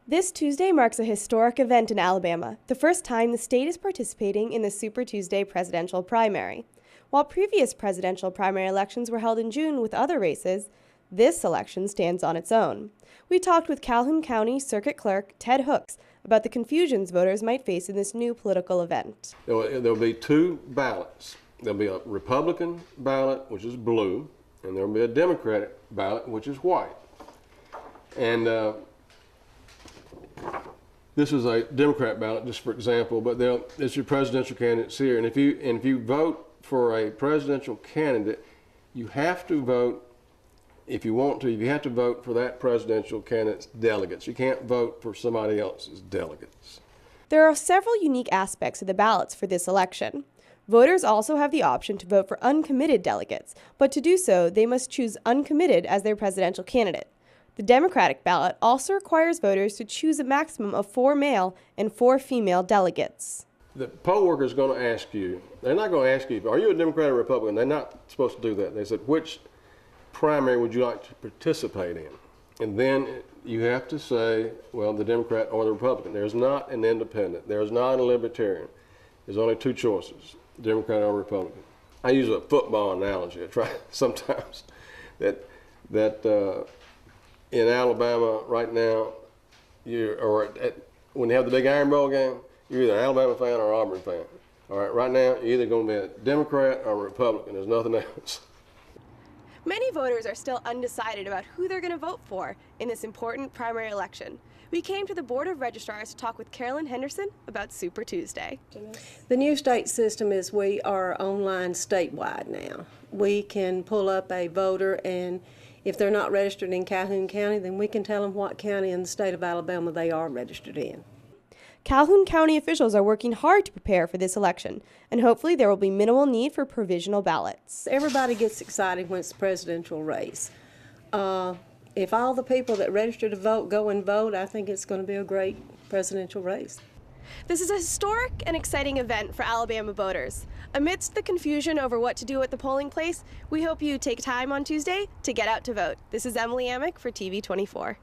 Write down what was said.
This Tuesday marks a historic event in Alabama, the first time the state is participating in the Super Tuesday presidential primary. While previous presidential primary elections were held in June with other races, this election stands on its own. We talked with Calhoun County Circuit Clerk Ted Hooks about the confusions voters might face in this new political event. There'll be two ballots. There'll be a Republican ballot, which is blue, and there'll be a Democratic ballot, which is white. And this is a Democrat ballot, just for example, but it's your presidential candidates here. And if you vote for a presidential candidate, you have to vote, if you want to, you have to vote for that presidential candidate's delegates. You can't vote for somebody else's delegates. There are several unique aspects of the ballots for this election. Voters also have the option to vote for uncommitted delegates, but to do so, they must choose uncommitted as their presidential candidate. The Democratic ballot also requires voters to choose a maximum of 4 male and 4 female delegates. The poll worker is going to ask you, they're not going to ask you, are you a Democrat or Republican? They're not supposed to do that. They said, which primary would you like to participate in? And then you have to say, well, the Democrat or the Republican. There's not an independent. There's not a libertarian. There's only two choices, Democrat or Republican. I use a football analogy. I try sometimes that in Alabama right now, when you have the big Iron Bowl game, you're either an Alabama fan or an Auburn fan. All right, right now, you're either going to be a Democrat or a Republican. There's nothing else. Many voters are still undecided about who they're going to vote for in this important primary election. We came to the Board of Registrars to talk with Carolyn Henderson about Super Tuesday. The new state system is we are online statewide now. We can pull up a voter, and if they're not registered in Calhoun County, then we can tell them what county in the state of Alabama they are registered in. Calhoun County officials are working hard to prepare for this election, and hopefully there will be minimal need for provisional ballots. Everybody gets excited when it's a presidential race. If all the people that register to vote go and vote, I think it's going to be a great presidential race. This is a historic and exciting event for Alabama voters. Amidst the confusion over what to do at the polling place, we hope you take time on Tuesday to get out to vote. This is Emily Amick for TV 24.